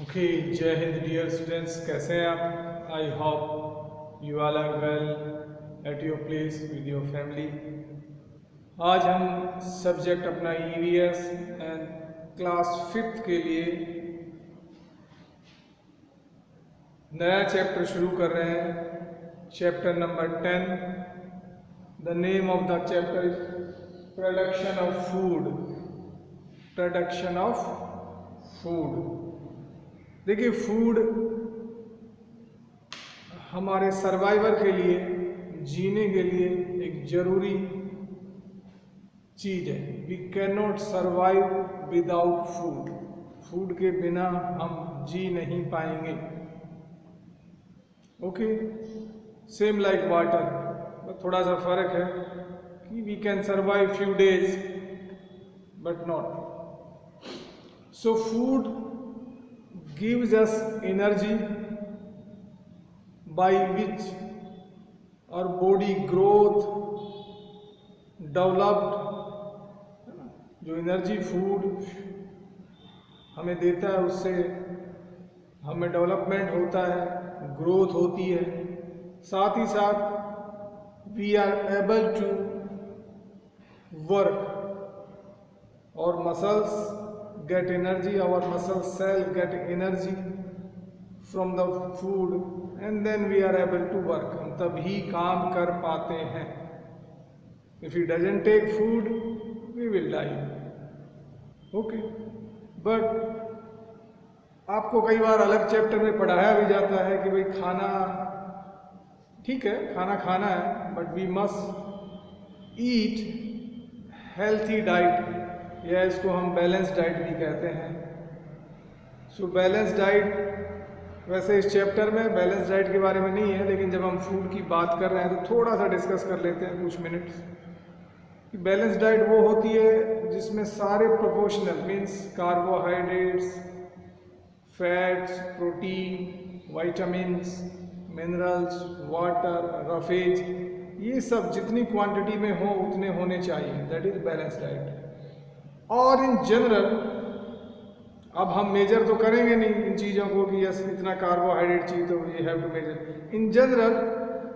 Okay, जय Hind dear students, कैसे हैं आप? I hope you all are well at your place with your family. आज हम सब्जेक्ट अपना ईवीएस एंड क्लास 5th के लिए नया चैप्टर शुरू कर रहे हैं, chapter number 10। The name of the chapter is production of food. Production of food. देखिए, फूड हमारे सर्वाइवल के लिए, जीने के लिए एक जरूरी चीज है। We can not survive without food. Food के बिना हम जी नहीं पाएंगे। ओके, सेम लाइक वाटर, थोड़ा सा फर्क है कि we can survive few days but not. So food gives us energy by which our body growth developed। जो एनर्जी फूड हमें देता है उससे हमें डेवलपमेंट होता है, ग्रोथ होती है। साथ ही साथ we are able to work और muscles get energy, our muscle cell get energy from the food and then we are able to work। हम तभी काम कर पाते हैं। If he doesn't take food we will die। Okay, but आपको कई बार अलग चैप्टर में पढ़ाया भी जाता है कि भाई खाना ठीक है, खाना खाना है, but we must eat healthy diet, या इसको हम बैलेंस डाइट भी कहते हैं। सो बैलेंस डाइट, वैसे इस चैप्टर में बैलेंस डाइट के बारे में नहीं है, लेकिन जब हम फूड की बात कर रहे हैं तो थोड़ा सा डिस्कस कर लेते हैं कुछ मिनट्स कि बैलेंस डाइट वो होती है जिसमें सारे proportional means carbohydrates, fats, protein, vitamins, minerals, water, roughage, ये सब जितनी क्वांटिटी में हो उतने होने चाहिए। That is balance diet. और इन जनरल, अब हम मेजर तो करेंगे नहीं इन चीज़ों को कि यस इतना कार्बोहाइड्रेट चाहिए तो we have to measure. In general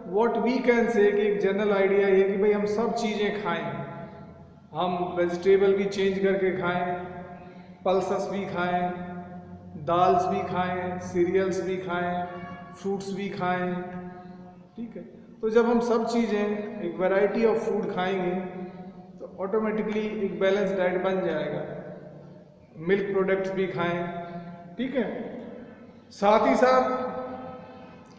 what we can say, कि एक जनरल आइडिया ये कि भाई हम सब चीज़ें खाएं। हम वेजिटेबल भी चेंज करके खाएं, पल्सेस भी खाएं, दाल्स भी खाएं, सीरियल्स भी खाएं, फ्रूट्स भी खाएं। ठीक है, तो जब हम सब चीज़ें एक वैरायटी ऑफ फूड खाएंगे तो ऑटोमेटिकली एक बैलेंस डाइट बन जाएगा। मिल्क प्रोडक्ट्स भी खाएं, ठीक है। साथ ही साथ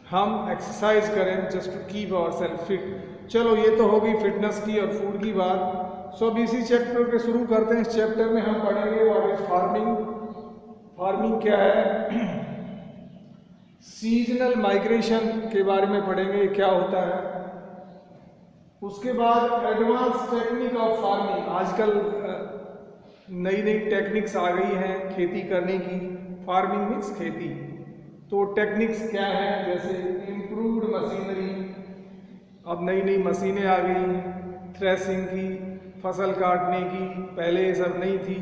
हम एक्सरसाइज करें just to keep ourself fit. चलो, ये तो होगी फिटनेस की और फूड की बात। सो अब इसी चैप्टर के शुरू करते हैं। इस चैप्टर में हम पढ़ेंगे व्हाट इज फार्मिंग। फार्मिंग क्या है, सीजनल माइग्रेशन के बारे में पढ़ेंगे, क्या होता है। उसके बाद एडवांस टेक्निक ऑफ फार्मिंग। आजकल नई नई टेक्निक्स आ गई हैं खेती करने की। फार्मिंग मीन्स खेती, तो टेक्निक्स क्या हैं, जैसे इम्प्रूव्ड मशीनरी, अब नई नई मशीनें आ गई थ्रेसिंग की, फसल काटने की, पहले ये सब नहीं थी।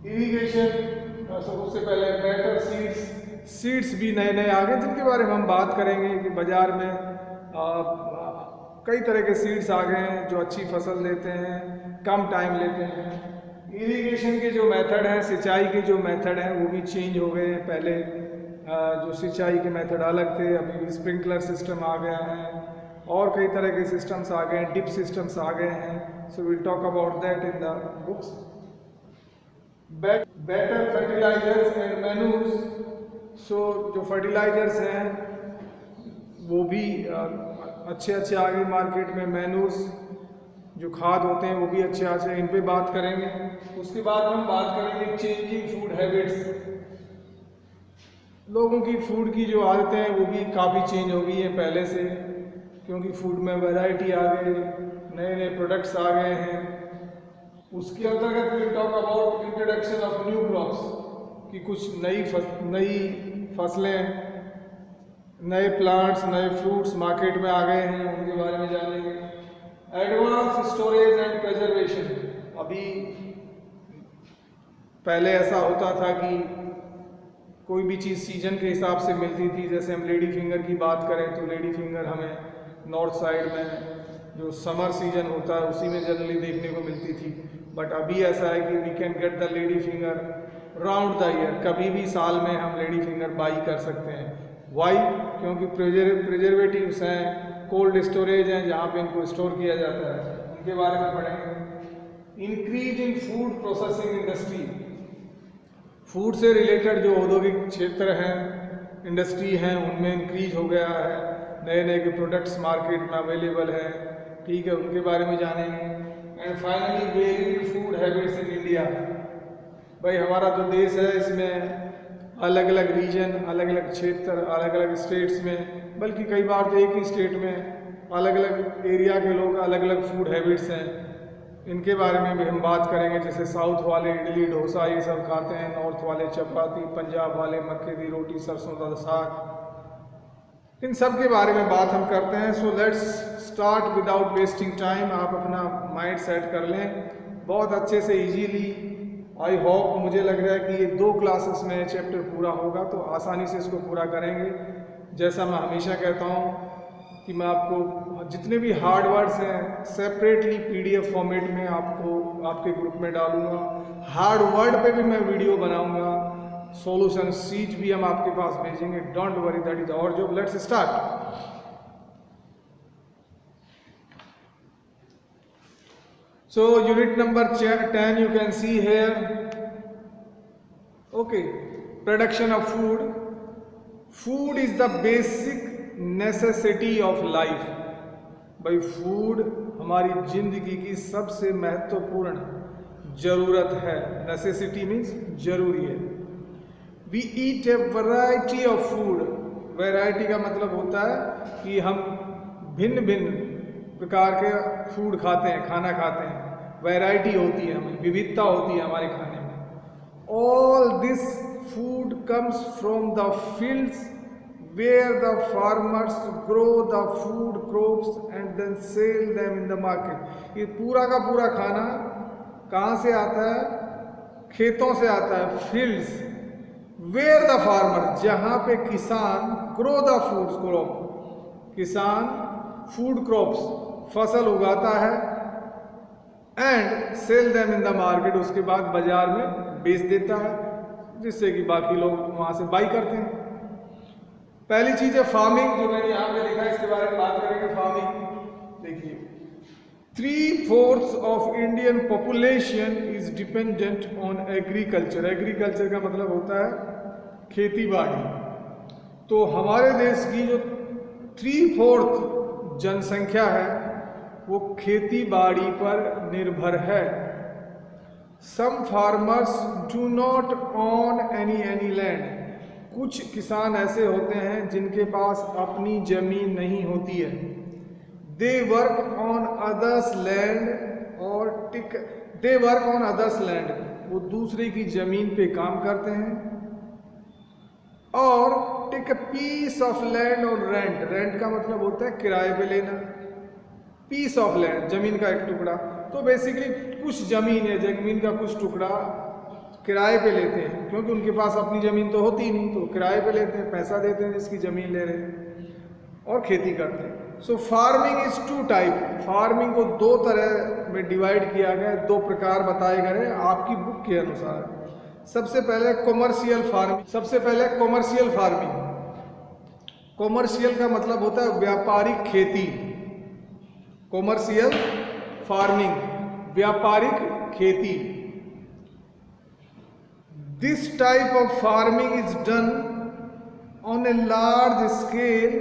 इरिगेशन, उससे पहले बेटर सीड्स भी नए नए आ गए जिनके बारे में हम बात करेंगे कि बाजार में कई तरह के सीड्स आ गए हैं जो अच्छी फसल देते हैं, कम टाइम लेते हैं। इरिगेशन के जो मेथड हैं, सिंचाई के जो मेथड हैं वो भी चेंज हो गए हैं। पहले जो सिंचाई के मेथड अलग थे, अभी स्प्रिंकलर सिस्टम आ गया है और कई तरह के सिस्टम्स आ गए हैं, डिप सिस्टम्स आ गए हैं। So will talk about that in the books. Better fertilisers and manures. So जो फर्टिलाइजर्स हैं वो भी अच्छे आ गए मार्केट में। मैन्यूर्स जो खाद होते हैं वो भी अच्छे हैं, इन पे बात करेंगे। उसके बाद हम बात करेंगे चेंजिंग फूड हैबिट्स। लोगों की फूड की जो आदतें हैं वो भी काफ़ी चेंज हो गई हैं पहले से, क्योंकि फूड में वैरायटी आ गई, नए नए प्रोडक्ट्स आ गए हैं। उसके अंतर्गत will talk about introduction of new crops, कि कुछ नई फसलें, नए प्लांट्स, नए फ्रूट्स मार्केट में आ गए हैं, उनके बारे में जानेंगे। Advance storage and preservation. अभी पहले ऐसा होता था कि कोई भी चीज़ सीजन के हिसाब से मिलती थी। जैसे हम लेडी फिंगर की बात करें तो लेडी फिंगर हमें नॉर्थ साइड में जो समर सीजन होता है उसी में जनरली देखने को मिलती थी। बट अभी ऐसा है कि we can get the lady finger round the year, कभी भी साल में हम लेडी फिंगर बाई कर सकते हैं। वाई? क्योंकि प्रिजर्वेटिव्स हैं, कोल्ड स्टोरेज हैं जहाँ पे इनको स्टोर किया जाता है, उनके बारे में पढ़ेंगे। Increase in food processing industry, food से रिलेटेड जो औद्योगिक क्षेत्र हैं, इंडस्ट्री हैं, उनमें इंक्रीज हो गया है, नए नए के प्रोडक्ट्स मार्केट में अवेलेबल है, ठीक है, उनके बारे में जानेंगे। And finally varied food habits in India. भाई हमारा जो देश है इसमें अलग अलग रीजन, अलग अलग क्षेत्र, अलग अलग स्टेट्स में, बल्कि कई बार तो एक ही स्टेट में अलग अलग एरिया के लोग अलग अलग फूड हैबिट्स हैं, इनके बारे में भी हम बात करेंगे। जैसे साउथ वाले इडली डोसा ये सब खाते हैं, नॉर्थ वाले चपाती, पंजाब वाले मक्के की रोटी सरसों का साग, इन सब के बारे में बात हम करते हैं। So let's start without wasting time. आप अपना माइंड सेट कर लें बहुत अच्छे से इजीली। आई होप, मुझे लग रहा है कि ये 2 क्लासेस में चैप्टर पूरा होगा तो आसानी से इसको पूरा करेंगे। जैसा मैं हमेशा कहता हूँ कि मैं आपको जितने भी हार्ड वर्ड्स हैं सेपरेटली PDF फॉर्मेट में आपको आपके ग्रुप में डालूंगा। हार्ड वर्ड पे भी मैं वीडियो बनाऊंगा, सॉल्यूशन शीट भी हम आपके पास भेजेंगे। Don't worry, that is our job. Let's start. So unit number 10 you can see here. Okay, production of food. Food is the basic necessity of life. भाई फूड हमारी जिंदगी की सबसे महत्वपूर्ण जरूरत है। नेसेसिटी मीन्स जरूरी है। We eat a variety of food. Variety का मतलब होता है कि हम भिन्न भिन्न प्रकार के फूड खाते हैं, खाना खाते हैं। वैरायटी होती है, हमें विविधता होती है हमारे खाने में। All this food comes from the fields where the farmers grow the food crops and then sell them in the market. ये पूरा का पूरा खाना कहाँ से आता है? खेतों से आता है। फील्ड्स वेयर द फार्मर, जहाँ पे किसान ग्रो द फूड क्रॉप, किसान फूड क्रॉप्स फसल उगाता है, and cell them in the market, उसके बाद बाजार में बेच देता है, जिससे कि बाकी लोग वहाँ से बाई करते हैं। पहली चीज है फार्मिंग, जो मैंने यहाँ पे लिखा है इसके बारे में बात करेंगे। फार्मिंग देखिए, 3/4 of Indian population is dependent on agriculture. Agriculture का मतलब होता है खेती बाड़ी। तो हमारे देश की जो 3/4 जनसंख्या है वो खेती बाड़ी पर निर्भर है। Some farmers do not own any land. कुछ किसान ऐसे होते हैं जिनके पास अपनी जमीन नहीं होती है। They work on others land और they work on others land, वो दूसरे की जमीन पे काम करते हैं। और take a piece of land और रेंट। रेंट का मतलब होता है किराए पे लेना। पीस ऑफ लैंड, जमीन का एक टुकड़ा। तो बेसिकली कुछ जमीन है, जमीन का कुछ टुकड़ा किराए पे लेते हैं, क्योंकि उनके पास अपनी जमीन तो होती नहीं, तो किराए पे लेते हैं, पैसा देते हैं जिसकी जमीन ले रहे हैं, और खेती करते हैं। सो फार्मिंग इज 2 टाइप। फार्मिंग को 2 तरह में डिवाइड किया गया है, 2 प्रकार बताए गए हैं आपकी बुक के अनुसार। सबसे पहले कॉमर्शियल फार्मिंग। सबसे पहले कॉमर्शियल फार्मिंग। कॉमर्शियल का मतलब होता है व्यापारिक खेती। कॉमर्शियल फार्मिंग, व्यापारिक खेती। This type of farming is done on a large scale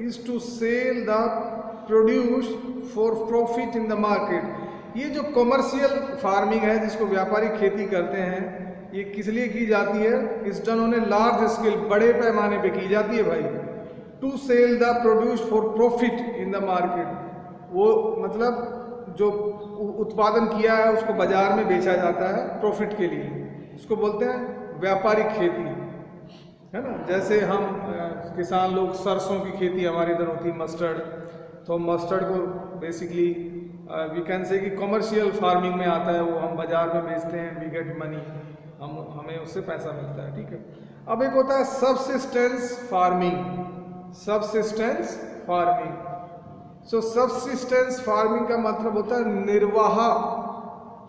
is to sell the produce for profit in the market. ये जो कॉमर्शियल फार्मिंग है, जिसको व्यापारिक खेती करते हैं, ये किस लिए की जाती है? Is done on a large scale, बड़े पैमाने पे की जाती है भाई। To sell the produce for profit in the market, वो मतलब जो उत्पादन किया है उसको बाजार में बेचा जाता है प्रॉफिट के लिए, इसको बोलते हैं व्यापारिक खेती, है ना। जैसे हम किसान लोग, सरसों की खेती हमारे इधर होती है, मस्टर्ड, तो मस्टर्ड को बेसिकली वी कैन से कि कॉमर्शियल फार्मिंग में आता है, वो हम बाजार में बेचते हैं, वी गेट मनी, हमें उससे पैसा मिलता है, ठीक है। अब एक होता है सबसिस्टेंस फार्मिंग। सबसिस्टेंस फार्मिंग, सो सबसिस्टेंस फार्मिंग का मतलब होता है निर्वाह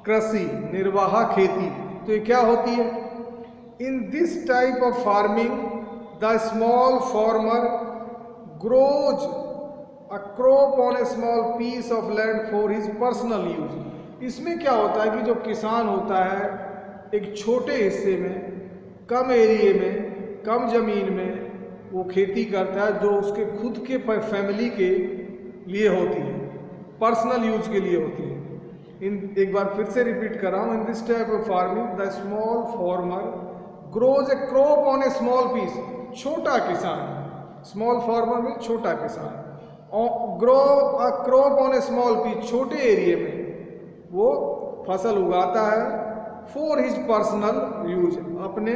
कृषि, निर्वाह खेती। तो ये क्या होती है? In this type of farming the small farmer grows a crop on a small piece of land for his personal use. इसमें क्या होता है कि जो किसान होता है एक छोटे हिस्से में, कम एरिए में, कम जमीन में वो खेती करता है जो उसके खुद के फैमिली के लिए होती है, पर्सनल यूज के लिए होती है। एक बार फिर से रिपीट कर रहा हूँ, in this type of farming the small farmer grows a crop on a small piece. छोटा किसान, स्मॉल फार्मर में छोटा किसान, grow a crop on a small piece, छोटे एरिया में वो फसल उगाता है फॉर हिज पर्सनल यूज, अपने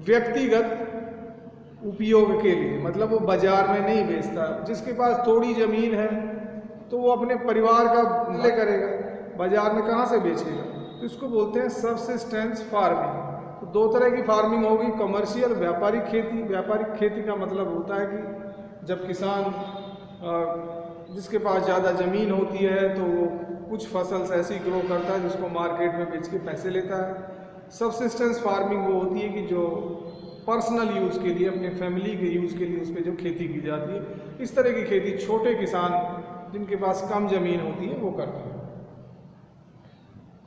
व्यक्तिगत उपयोग के लिए। मतलब वो बाजार में नहीं बेचता। जिसके पास थोड़ी जमीन है तो वो अपने परिवार का ले करेगा, बाजार में कहाँ से बेचेगा? तो इसको बोलते हैं सबसिस्टेंस फार्मिंग। तो दो तरह की फार्मिंग होगी, कमर्शियल, व्यापारिक खेती। व्यापारिक खेती का मतलब होता है कि जब किसान जिसके पास ज़्यादा ज़मीन होती है तो वो कुछ फसल ऐसी ग्रो करता है जिसको मार्केट में बेच के पैसे लेता है। सबसिस्टेंस फार्मिंग वो होती है कि जो पर्सनल यूज़ के लिए, अपने फैमिली के यूज़ के लिए उस पर जो खेती की जाती है, इस तरह की खेती छोटे किसान जिनके पास कम ज़मीन होती है वो करते हैं।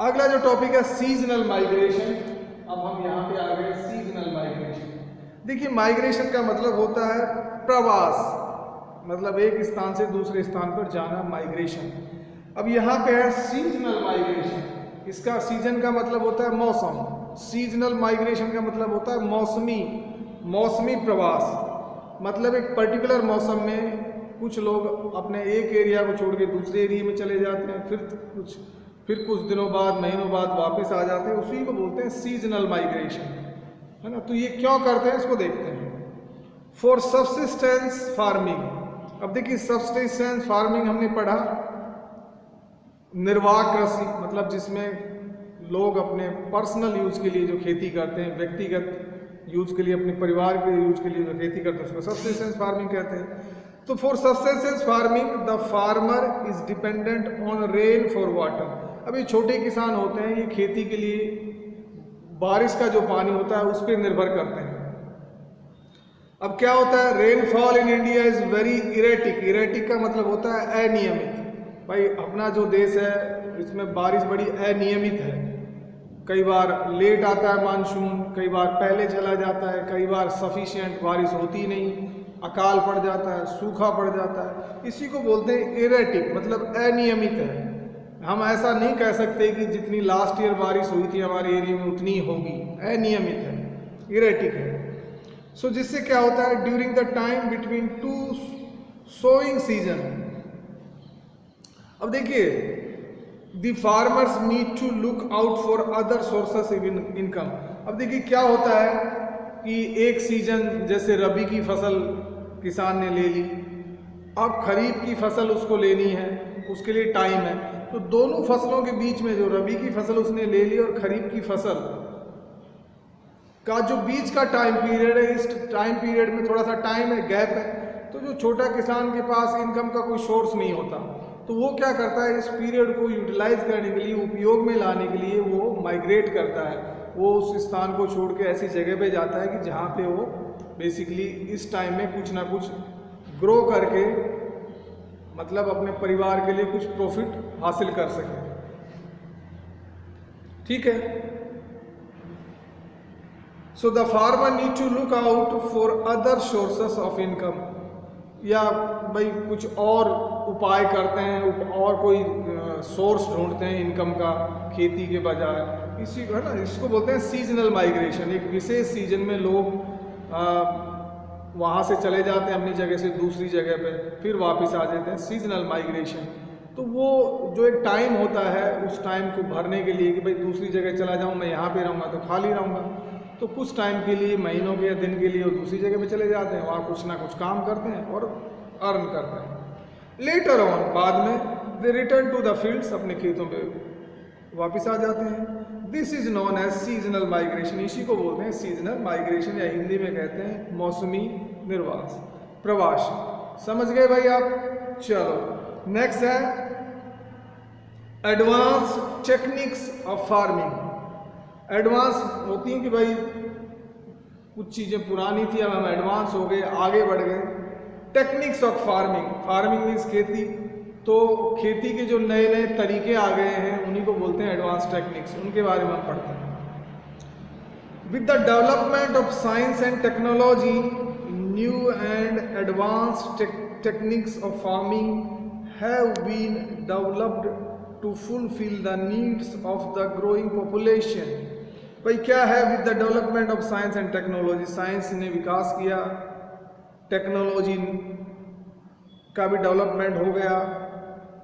अगला जो टॉपिक है सीजनल माइग्रेशन। अब हम यहाँ पे आ गए सीजनल माइग्रेशन। देखिए माइग्रेशन का मतलब होता है प्रवास, मतलब एक स्थान से दूसरे स्थान पर जाना, माइग्रेशन। अब यहाँ पे है सीजनल माइग्रेशन। इसका सीजन का मतलब होता है मौसम, सीजनल माइग्रेशन का मतलब होता है मौसमी प्रवास। मतलब एक पर्टिकुलर मौसम में कुछ लोग अपने एक एरिया को छोड़ के दूसरे एरिया में चले जाते हैं, फिर कुछ दिनों बाद, महीनों बाद वापस आ जाते हैं, उसी को बोलते हैं सीजनल माइग्रेशन, है ना। तो ये क्यों करते हैं इसको देखते हैं। For subsistence farming. अब देखिए सबसिस्टेंस फार्मिंग हमने पढ़ा, निर्वाह कृषि, मतलब जिसमें लोग अपने पर्सनल यूज के लिए जो खेती करते हैं, व्यक्तिगत यूज के लिए, अपने परिवार के यूज के लिए जो खेती करते हैं, उसको सबसिस्टेंस फार्मिंग कहते हैं। तो for subsistence farming the farmer is dependent on rain for water. अब ये छोटे किसान होते हैं, ये खेती के लिए बारिश का जो पानी होता है उस पर निर्भर करते हैं। अब क्या होता है, rainfall in India is very erratic. Erratic का मतलब होता है अनियमित। भाई अपना जो देश है इसमें बारिश बड़ी अनियमित है। कई बार लेट आता है मानसून, कई बार पहले चला जाता है, कई बार सफिशिएंट बारिश होती नहीं, अकाल पड़ जाता है, सूखा पड़ जाता है। इसी को बोलते हैं इरेटिक, मतलब अनियमित है। हम ऐसा नहीं कह सकते कि जितनी लास्ट ईयर बारिश हुई थी हमारे एरिया में उतनी होगी, अनियमित है, इरेटिक है। सो जिससे क्या होता है, during the time between two sowing seasons. अब देखिए the farmers need to look out for other sources of income. अब देखिए क्या होता है कि एक सीजन जैसे रबी की फसल किसान ने ले ली, अब खरीफ की फसल उसको लेनी है, उसके लिए टाइम है। तो दोनों फसलों के बीच में जो रबी की फसल उसने ले ली और खरीफ की फसल का जो बीच का टाइम पीरियड है, इस टाइम पीरियड में थोड़ा सा टाइम है, गैप है। तो जो छोटा किसान के पास इनकम का कोई सोर्स नहीं होता, तो वो क्या करता है, इस पीरियड को यूटिलाइज करने के लिए, उपयोग में लाने के लिए वो माइग्रेट करता है। वो उस स्थान को छोड़ के ऐसी जगह पे जाता है कि जहाँ पे वो बेसिकली इस टाइम में कुछ ना कुछ ग्रो करके, मतलब अपने परिवार के लिए कुछ प्रॉफिट हासिल कर सके। ठीक है। So the farmer need to look out for other sources of income, या भाई कुछ और उपाय करते हैं, और कोई सोर्स ढूंढते हैं इनकम का खेती के बजाय। इसी है ना, इसको बोलते हैं सीजनल माइग्रेशन। एक विशेष सीजन में लोग वहाँ से चले जाते हैं अपनी जगह से दूसरी जगह पे, फिर वापस आ जाते हैं, सीजनल माइग्रेशन। तो वो जो एक टाइम होता है, उस टाइम को भरने के लिए कि भाई दूसरी जगह चला जाऊँ, मैं यहाँ पे रहूँगा तो खाली रहूँगा, तो कुछ टाइम के लिए, महीनों के या दिन के लिए वो दूसरी जगह पे चले जाते हैं, वहाँ कुछ ना कुछ काम करते हैं और अर्न करते हैं। लेटर ऑन, बाद में they return to the fields, अपने खेतों पे वापस आ जाते हैं। This is known as seasonal migration, इसी को बोलते हैं सीजनल माइग्रेशन या हिंदी में कहते हैं मौसमी निर्वास प्रवास। समझ गए भाई आप? चलो नेक्स्ट है advance techniques of farming. Advance होती है कि भाई कुछ चीज़ें पुरानी थी, अब हम एडवांस हो गए, आगे बढ़ गए। Techniques of farming, farming means खेती, तो खेती के जो नए नए तरीके आ गए हैं उन्हीं को बोलते हैं एडवांस टेक्निक्स, उनके बारे में हम पढ़ते हैं। With the development of science and technology, new and advance techniques of farming have been developed to fulfil the needs of the growing population. भाई क्या है with the development of science and technology? Science ने विकास किया, technology का भी development हो गया,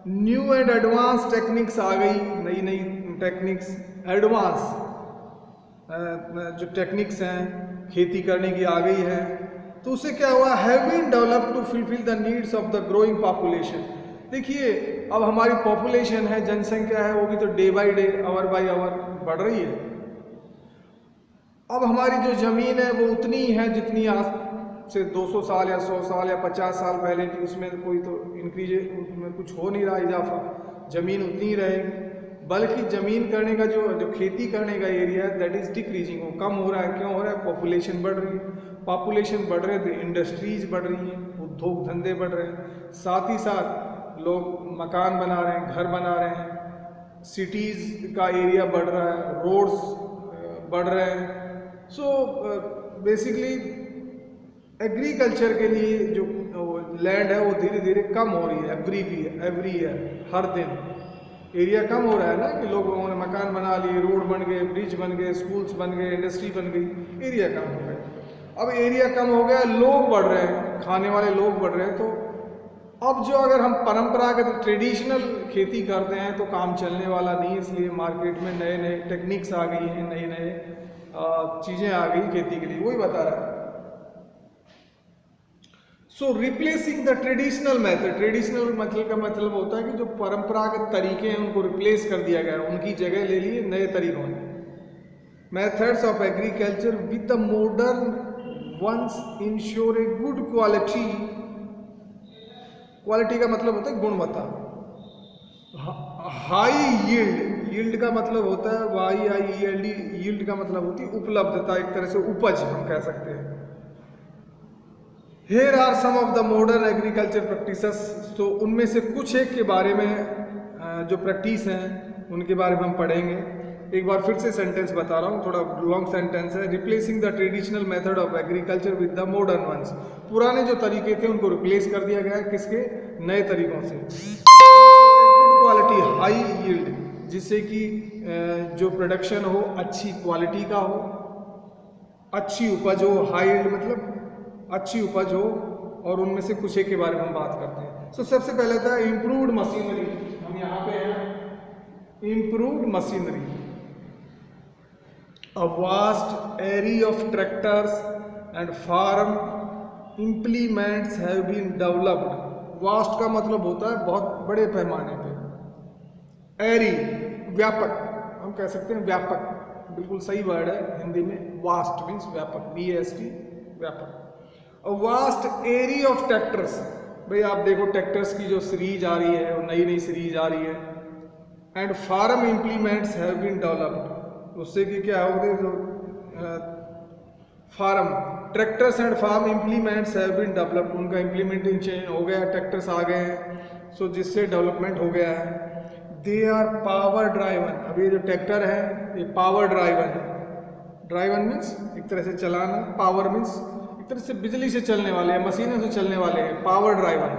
न्यू एंड एडवांस टेक्निक्स आ गई, नई नई टेक्निक्स, एडवांस जो टेक्निक्स हैं खेती करने की आ गई है। तो उससे क्या हुआ? Have been developed to fulfil the needs of the growing population. देखिए अब हमारी पॉपुलेशन है, जनसंख्या है, वो भी तो day by day, hour by hour बढ़ रही है। अब हमारी जो ज़मीन है वो उतनी ही है जितनी आज से 200 साल या 100 साल या 50 साल पहले की, उसमें कोई तो इंक्रीज में कुछ हो नहीं रहा इजाफा, ज़मीन उतनी ही रहेगी। बल्कि ज़मीन करने का जो खेती करने का एरिया है दैट इज़ डिक्रीजिंग, वो कम हो रहा है। क्यों हो रहा है? पॉपुलेशन बढ़ रही है। पॉपुलेशन बढ़ रहे तो इंडस्ट्रीज बढ़ रही हैं, उद्योग धंधे बढ़ रहे हैं, साथ ही साथ लोग मकान बना रहे हैं, घर बना रहे हैं, सिटीज़ का एरिया बढ़ रहा है, रोड्स बढ़ रहे हैं। सो बेसिकली एग्रीकल्चर के लिए जो लैंड है वो धीरे धीरे कम हो रही है, एवरी ईयर, हर दिन एरिया कम हो रहा है ना, कि लोगों ने मकान बना लिए, रोड बन गए, ब्रिज बन गए, स्कूल्स बन गए, इंडस्ट्री बन गई, एरिया कम हो गया। अब एरिया कम हो गया, लोग बढ़ रहे हैं, खाने वाले लोग बढ़ रहे हैं, तो अब जो अगर हम परंपरागत ट्रेडिशनल खेती करते हैं तो काम चलने वाला नहीं, इसलिए मार्केट में नए नए टेक्निक्स आ गई हैं, नए नए चीज़ें आ गई खेती के लिए, वही बता रहा है। So replacing the traditional method, traditional method का मतलब होता है कि जो परंपरागत तरीके हैं उनको रिप्लेस कर दिया गया, उनकी जगह ले लिए नए तरीकों ने। Methods of agriculture with the modern ones ensure a good quality, quality का मतलब होता है गुणवत्ता, हाई यील्ड, यील्ड का मतलब होता है YIELD, यील्ड का मतलब होती है उपलब्धता, एक तरह से उपज हम कह सकते हैं। Here are some of the modern agriculture practices, तो उनमें से कुछ एक के बारे में जो प्रैक्टिस हैं उनके बारे में हम पढ़ेंगे। एक बार फिर से सेंटेंस बता रहा हूँ, थोड़ा लॉन्ग सेंटेंस है। Replacing the traditional method of agriculture with the modern ones, पुराने जो तरीके थे उनको रिप्लेस कर दिया गया है, किसके? नए तरीकों से। गुड क्वालिटी, हाई यील्ड, जिससे कि जो प्रोडक्शन हो अच्छी क्वालिटी का हो, अच्छी उपज हो, हाई यील्ड मतलब अच्छी उपज हो, और उनमें से कुछ एक के बारे में हम बात करते हैं। तो सबसे पहले था इम्प्रूव्ड मशीनरी, हम यहाँ पे हैं improved machinery. A vast area of tractors and farm implements have been developed. Vast का मतलब होता है बहुत बड़े पैमाने पे, एरी व्यापक, हम कह सकते हैं व्यापक, बिल्कुल सही वर्ड है हिंदी में, वास्ट मीन्स व्यापक, VAST व्यापक। वास्ट एरिया ऑफ ट्रैक्टर्स, भाई आप देखो ट्रैक्टर्स की जो सीरीज आ रही है वो नई नई सीरीज आ रही है। And farm implements have been developed, उससे कि क्या हो गया, जो farm tractors and farm implements have been developed, उनका इम्प्लीमेंटेशन हो गया, ट्रैक्टर्स आ गए हैं, सो जिससे डेवलपमेंट हो गया है। दे आर पावर ड्राइवन, अब ये जो ट्रैक्टर है ये पावर ड्राइवन है। ड्राइवन मीन्स एक तरह से चलाना, पावर मीन्स तरह से बिजली से चलने वाले हैं, मशीनों से चलने वाले हैं। पावर ड्राइवर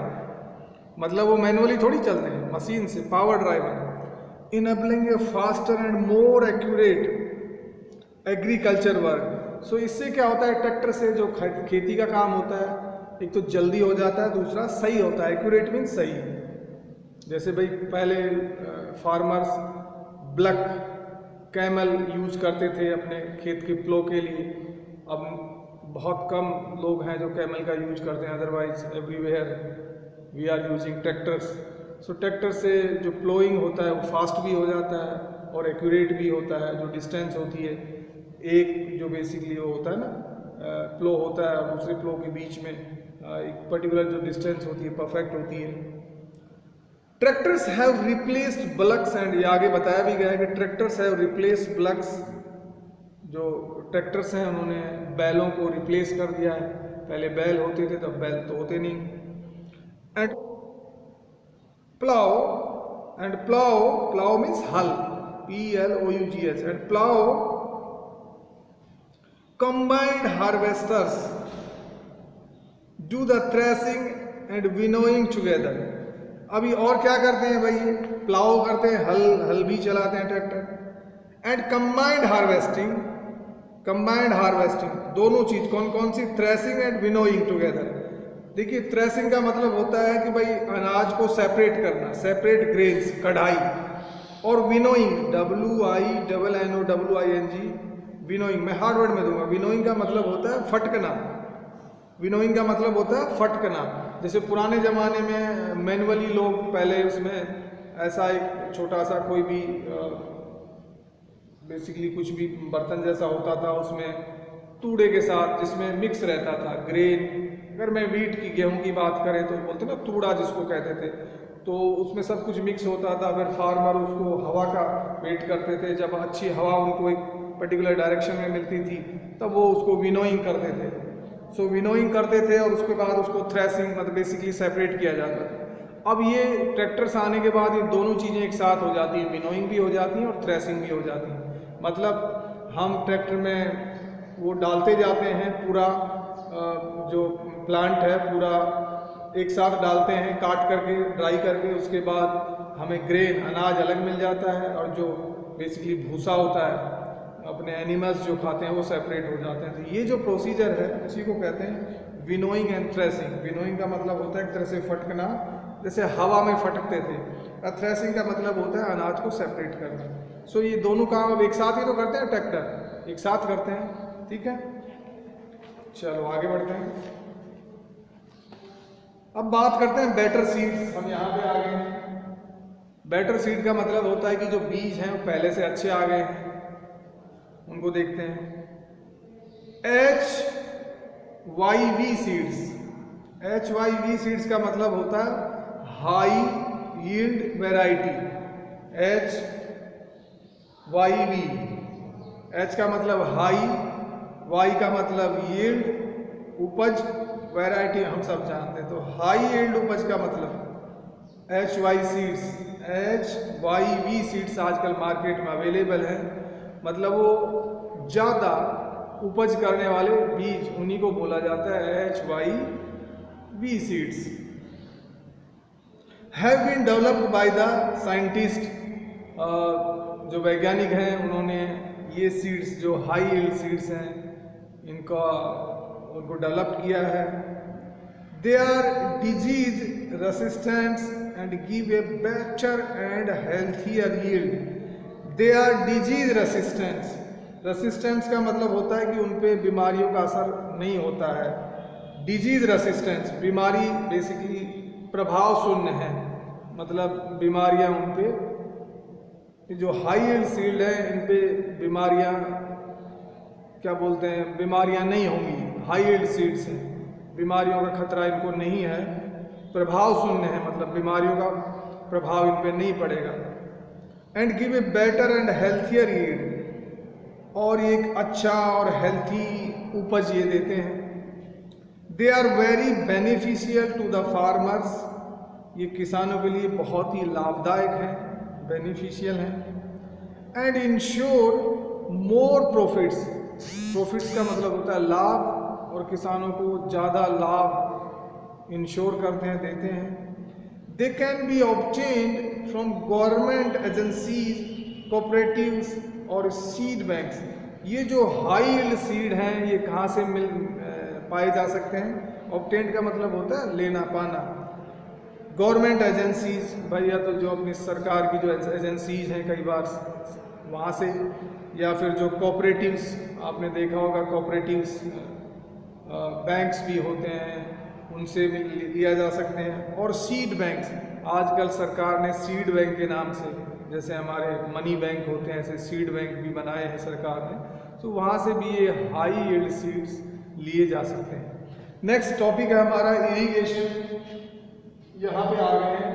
मतलब वो मैनुअली थोड़ी चलते हैं, मशीन से, power driver. Enabling a faster and more accurate agriculture work, so इससे क्या होता है, ट्रैक्टर से जो खेती का काम होता है एक तो जल्दी हो जाता है, दूसरा सही होता है। एक्यूरेट मीन्स सही, जैसे भाई पहले फार्मर्स ब्लक कैमल यूज करते थे अपने खेत के प्लो के लिए, अब बहुत कम लोग हैं जो कैमल का यूज करते हैं, otherwise everywhere we are using tractors. So tractor से जो प्लोइंग होता है वो फास्ट भी हो जाता है, और एक्यूरेट भी होता है। जो डिस्टेंस होती है, एक जो बेसिकली वो होता है ना फ्लो होता है और दूसरे फ्लो के बीच में एक पर्टिकुलर जो डिस्टेंस होती है परफेक्ट होती है। ट्रैक्टर्स हैव रिप्लेस्ड बलक्स एंड, ये आगे बताया भी गया है कि ट्रैक्टर्स हैव रिप्लेस्ड बलक्स, जो ट्रैक्टर्स हैं उन्होंने बैलों को रिप्लेस कर दिया है। पहले बैल होते थे, तब बैल तो होते नहीं। एंड प्लाउ मीन्स हल, PLOUGH, and plough combined harvesters do the threshing and winnowing together. अभी और क्या करते हैं भाई, प्लाउ करते हैं, हल भी चलाते हैं ट्रैक्टर। एंड कंबाइंड हार्वेस्टिंग दोनों चीज कौन कौन सी, थ्रेसिंग एंड विनोइंग टुगेदर। देखिए थ्रेसिंग का मतलब होता है कि भाई अनाज को सेपरेट करना, सेपरेट ग्रेन्स, कढ़ाई। और विनोइंग, WINOWING, विनोइंग मैं हार्ड वर्ड में दूंगा। विनोइंग का मतलब होता है फटकना, विनोइंग का मतलब होता है फटकना। जैसे पुराने ज़माने में मैनुअली लोग पहले उसमें ऐसा एक छोटा सा कोई भी बेसिकली कुछ भी बर्तन जैसा होता था, उसमें तूड़े के साथ जिसमें मिक्स रहता था ग्रेन। अगर मैं वीट की, गेहूं की बात करें तो बोलते ना तूड़ा जिसको कहते थे, तो उसमें सब कुछ मिक्स होता था। फिर फार्मर उसको हवा का वेट करते थे, जब अच्छी हवा उनको एक पर्टिकुलर डायरेक्शन में मिलती थी तब वो उसको विनोइंग करते थे। सो विनोइंग करते थे और उसके बाद उसको थ्रेसिंग मतलब बेसिकली सेपरेट किया जाता था। अब ये ट्रैक्टर्स आने के बाद ये दोनों चीज़ें एक साथ हो जाती हैं, विनोइंग भी हो जाती हैं और थ्रेसिंग भी हो जाती हैं। मतलब हम ट्रैक्टर में वो डालते जाते हैं, पूरा जो प्लांट है पूरा एक साथ डालते हैं, काट करके ड्राई करके, उसके बाद हमें ग्रेन अनाज अलग मिल जाता है और जो बेसिकली भूसा होता है अपने एनिमल्स जो खाते हैं वो सेपरेट हो जाते हैं। तो ये जो प्रोसीजर है इसी को कहते हैं विनोइंग एंड थ्रेसिंग। विनोइंग का मतलब होता है एक तरह से फटकना, जैसे हवा में फटकते थे। और थ्रेसिंग का मतलब होता है अनाज को सेपरेट करना। सो ये दोनों काम अब एक साथ ही तो करते हैं, ट्रैक्टर एक साथ करते हैं। ठीक है, चलो आगे बढ़ते हैं। अब बात करते हैं बेटर सीड्स। हम यहाँ पे आ गए हैं। बेटर सीड का मतलब होता है कि जो बीज हैं वो पहले से अच्छे आ गए हैं, उनको देखते हैं। HYV सीड्स, HYV सीड्स का मतलब होता है high yield variety. HYV, H का मतलब हाई, Y का मतलब यील्ड, उपज, वैरायटी हम सब जानते हैं। तो हाई यील्ड उपज का मतलब HYV सीड्स आजकल मार्केट में अवेलेबल है। मतलब वो ज़्यादा उपज करने वाले बीज, उन्हीं को बोला जाता है HYV seeds. Have been developed by the scientist, जो वैज्ञानिक हैं उन्होंने ये सीड्स जो हाई यील्ड सीड्स हैं उनको डेवलप किया है। They are disease resistant and give a better and healthier yield. They are disease resistance, resistance का मतलब होता है कि उन पे बीमारियों का असर नहीं होता है। डिजीज रेसिस्टेंस, बीमारी बेसिकली प्रभाव शून्य है, मतलब बीमारियां उन पे, जो हाई यील्ड सीड है इन पे बीमारियां क्या बोलते हैं, बीमारियां नहीं होंगी। हाई यील्ड सीड्स हैं, बीमारियों का खतरा इनको नहीं है, प्रभाव शून्य है, मतलब बीमारियों का प्रभाव इन पे नहीं पड़ेगा। And give a better and healthier yield, और एक अच्छा और हेल्थी उपज ये देते हैं। They are very beneficial to the farmers, ये किसानों के लिए बहुत ही लाभदायक हैं, बेनिफिशियल हैं। And ensure more profits, profits का मतलब होता है लाभ, और किसानों को ज़्यादा लाभ इंश्योर करते हैं, देते हैं। They can be obtained from government agencies, cooperatives और सीड बैंक्स। ये जो हाई यील्ड सीड हैं ये कहाँ से पाए जा सकते हैं? ऑब्टेन्ड का मतलब होता है लेना पाना। गवर्नमेंट एजेंसीज, भैया तो जो अपनी सरकार की जो एजेंसीज हैं कई बार वहाँ से, या फिर जो कोऑपरेटिव्स, आपने देखा होगा कोऑपरेटिव्स बैंक्स भी होते हैं, उनसे भी लिया जा सकते हैं। और सीड बैंक्स, आजकल सरकार ने सीड बैंक के नाम से जैसे हमारे मनी बैंक होते हैं, ऐसे सीड बैंक भी बनाए हैं सरकार ने, तो वहाँ से भी ये हाई यील्ड सीड्स लिए जा सकते हैं। नेक्स्ट टॉपिक है हमारा इरिगेशन। यहाँ पे आ गए हैं,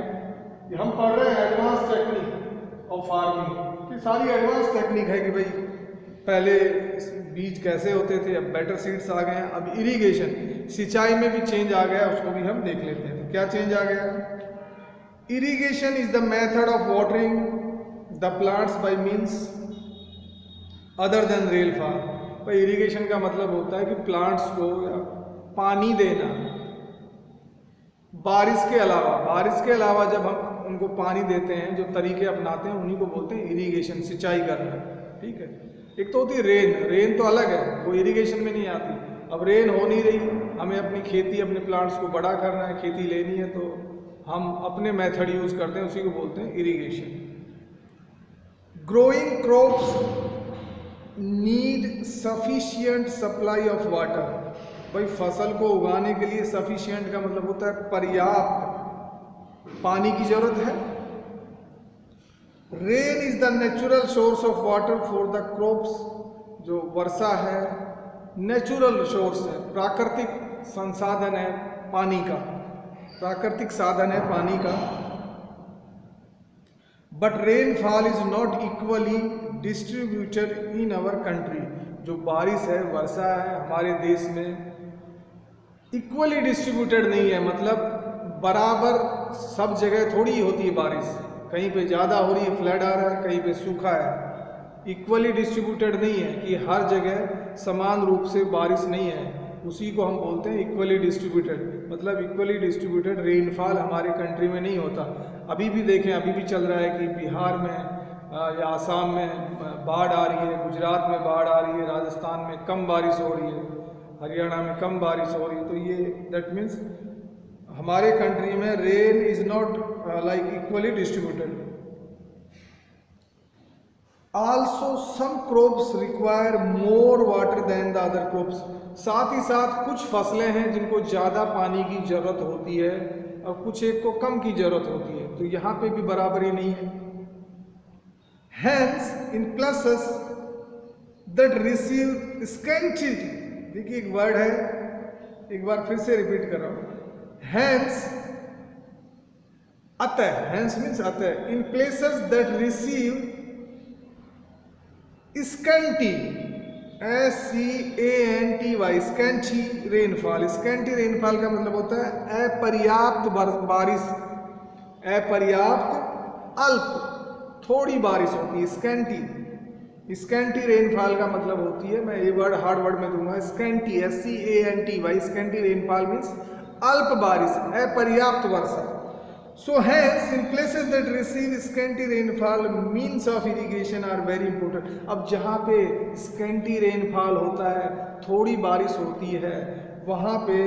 हम पढ़ रहे हैं एडवांस टेक्निक ऑफ फार्मिंग की। सारी एडवांस टेक्निक है कि भाई पहले बीज कैसे होते थे, अब बेटर सीड्स आ गए हैं। अब इरिगेशन, सिंचाई में भी चेंज आ गया, उसको भी हम देख लेते हैं। तो क्या चेंज आ गया? Irrigation is the method of watering the plants by means other than rainfall. भाई इरिगेशन का मतलब होता है कि प्लांट्स को पानी देना बारिश के अलावा जब हम उनको पानी देते हैं, जो तरीके अपनाते हैं, उन्हीं को बोलते हैं इरिगेशन, सिंचाई करना। ठीक है, एक तो होती है रेन तो अलग है, वो इरिगेशन में नहीं आती। अब रेन हो नहीं रही, हमें अपनी खेती, अपने प्लांट्स को बड़ा करना है, खेती लेनी है, तो हम अपने मेथड यूज करते हैं, उसी को बोलते हैं irrigation. Growing crops need sufficient supply of water. भाई फसल को उगाने के लिए सफिशिएंट का मतलब होता है पर्याप्त पानी की जरूरत है। Rain is the natural source of water for the crops. जो वर्षा है नेचुरल सोर्स है, प्राकृतिक संसाधन है पानी का, प्राकृतिक साधन है पानी का। But rainfall is not equally distributed in our country. जो बारिश है, वर्षा है, हमारे देश में इक्वली डिस्ट्रीब्यूटेड नहीं है, मतलब बराबर सब जगह थोड़ी होती है बारिश। कहीं पे ज़्यादा हो रही है, फ्लड आ रहा है, कहीं पे सूखा है। इक्वली डिस्ट्रीब्यूटेड नहीं है कि हर जगह समान रूप से बारिश नहीं है, उसी को हम बोलते हैं इक्वली डिस्ट्रीब्यूटेड। मतलब इक्वली डिस्ट्रीब्यूटेड रेनफॉल हमारे कंट्री में नहीं होता। अभी भी देखें, अभी भी चल रहा है कि बिहार में या आसाम में बाढ़ आ रही है, गुजरात में बाढ़ आ रही है, राजस्थान में कम बारिश हो रही है, हरियाणा में कम बारिश हो रही है। तो ये दैट मीन्स हमारे कंट्री में rain is not like equally distributed. Also some crops require more water than the other crops. साथ ही साथ कुछ फसलें हैं जिनको ज़्यादा पानी की जरूरत होती है और कुछ एक को कम की जरूरत होती है, तो यहाँ पे भी बराबरी नहीं है। Hence, in places that receive scanty, देखिए एक वर्ड है, एक बार फिर से रिपीट कर रहा हूं। Hence, अतः, hence means अतः, in places that receive scanty, SCANTY, scanty rainfall। scanty rainfall का मतलब होता है अपर्याप्त बारिश, अपर्याप्त, अल्प, थोड़ी बारिश होती है। स्कैंटी रेनफॉल का मतलब होती है, मैं ये वर्ड हार्ड वर्ड में दूंगा, scanty, SCANTY, scanty rainfall means अल्प बारिश, अपर्याप्त वर्षा। So hence in places that receive scanty rainfall means of irrigation are very important. अब जहाँ पे स्कैंटी रेनफॉल होता है, थोड़ी बारिश होती है, वहाँ पे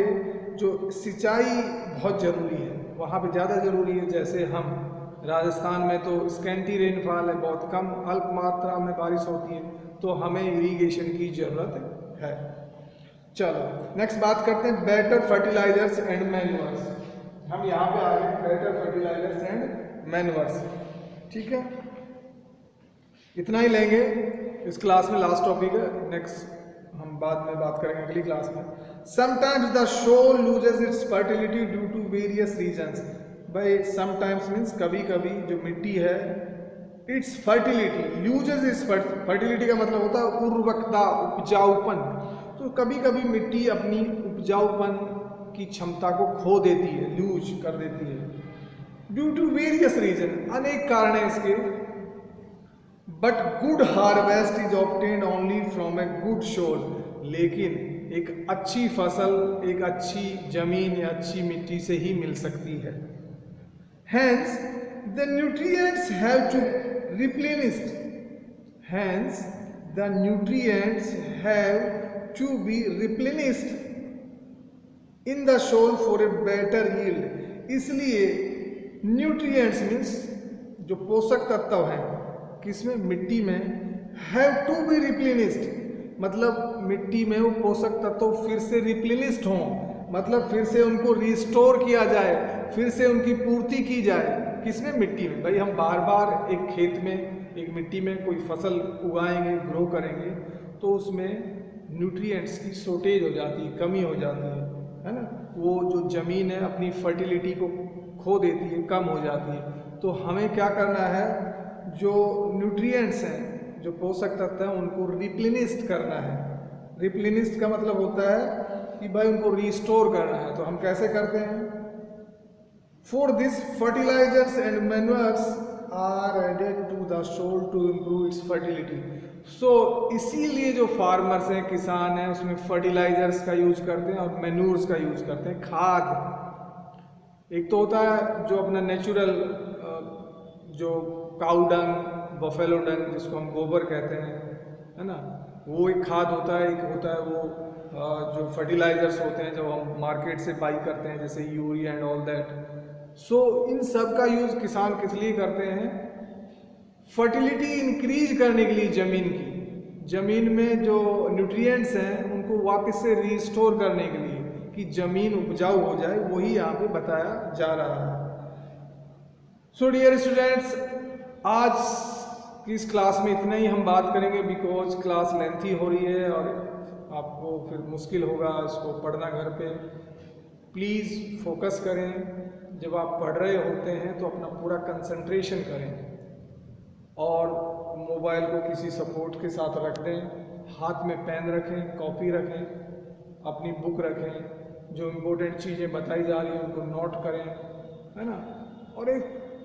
जो सिंचाई बहुत ज़रूरी है, वहाँ पे ज़्यादा ज़रूरी है। जैसे हम राजस्थान में तो स्कैंटी रेनफॉल है, बहुत कम अल्प मात्रा में बारिश होती है, तो हमें इरिगेशन की ज़रूरत है। चलो नेक्स्ट बात करते हैं बेटर फर्टिलाइजर्स एंड मैन्योर्स। हम यहाँ पे आ गए बेटर फर्टिलाइजर्स एंड मैन्योर्स। ठीक है, इतना ही लेंगे इस क्लास में, लास्ट टॉपिक है, नेक्स्ट हम बाद में बात करेंगे अगली क्लास में। Sometimes the soil loses its fertility due to various reasons. भाई समटाइम्स मीन्स कभी कभी जो मिट्टी है, its fertility, loses its fertility का मतलब होता है उर्वरकता, उपजाऊपन। तो कभी कभी मिट्टी अपनी उपजाऊपन की क्षमता को खो देती है, लूज कर देती है, ड्यू टू वेरियस रीजन, अनेक कारण है इसके। But good harvest is obtained only from a good soil. लेकिन एक अच्छी फसल एक अच्छी जमीन या अच्छी मिट्टी से ही मिल सकती है। Hence, the nutrients have to replenished. Hence, the nutrients have to be replenished in the soil for a better yield. इसलिए nutrients means जो पोषक तत्व हैं किसमें, मिट्टी में, have to be replenished, मतलब मिट्टी में वो पोषक तत्व फिर से replenished हों, मतलब फिर से उनको रिस्टोर किया जाए, फिर से उनकी पूर्ति की जाए। किसमें, मिट्टी में। भाई हम बार बार एक खेत में, एक मिट्टी में कोई फसल उगाएंगे, ग्रो करेंगे, तो उसमें न्यूट्रिएंट्स की शॉर्टेज हो जाती है, कमी हो जाती है ना। वो जो ज़मीन है अपनी फर्टिलिटी को खो देती है, कम हो जाती है। तो हमें क्या करना है, जो न्यूट्रिएंट्स हैं, जो पोषक तत्व हैं, उनको रिप्लेनिश करना है। रिप्लेनिश का मतलब होता है कि भाई उनको रिस्टोर करना है। तो हम कैसे करते हैं? For this fertilisers and manures are added to the soil to improve its fertility. So इसीलिए जो फार्मर्स हैं, किसान हैं, उसमें फर्टिलाइजर्स का यूज करते हैं और मैन्योर्स का यूज करते हैं, खाद। एक तो होता है जो अपना नेचुरल जो काऊ डंग, बफेलो डंग, जिसको हम गोबर कहते हैं, है ना, वो एक खाद होता है। एक होता है वो जो फर्टिलाइजर्स होते हैं जो हम मार्केट से बाई करते हैं, जैसे यूरिया एंड ऑल दैट। सो इन सब का यूज किसान किस लिए करते हैं? फर्टिलिटी इंक्रीज करने के लिए, ज़मीन की, ज़मीन में जो न्यूट्रिएंट्स हैं उनको वापस से रिस्टोर करने के लिए, कि ज़मीन उपजाऊ हो जाए, वही यहाँ पे बताया जा रहा है। सो डियर स्टूडेंट्स, आज की इस क्लास में इतना ही हम बात करेंगे, बिकॉज क्लास लेंथी हो रही है और आपको फिर मुश्किल होगा इसको पढ़ना घर पे। प्लीज़ फोकस करें, जब आप पढ़ रहे होते हैं तो अपना पूरा कंसंट्रेशन करें और मोबाइल को किसी सपोर्ट के साथ रख दें, हाथ में पेन रखें, कॉपी रखें, अपनी बुक रखें, जो इम्पोर्टेंट चीज़ें बताई जा रही हैं उनको नोट करें, है ना। और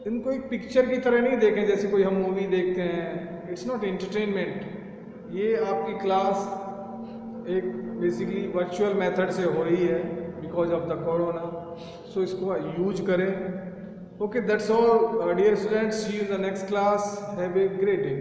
इनको एक पिक्चर की तरह नहीं देखें जैसे कोई हम मूवी देखते हैं। It's not entertainment. ये आपकी क्लास एक बेसिकली वर्चुअल मेथड से हो रही है because of the corona. So इसको यूज करें। Okay, that's all dear students, see you in the next class. Have a great day.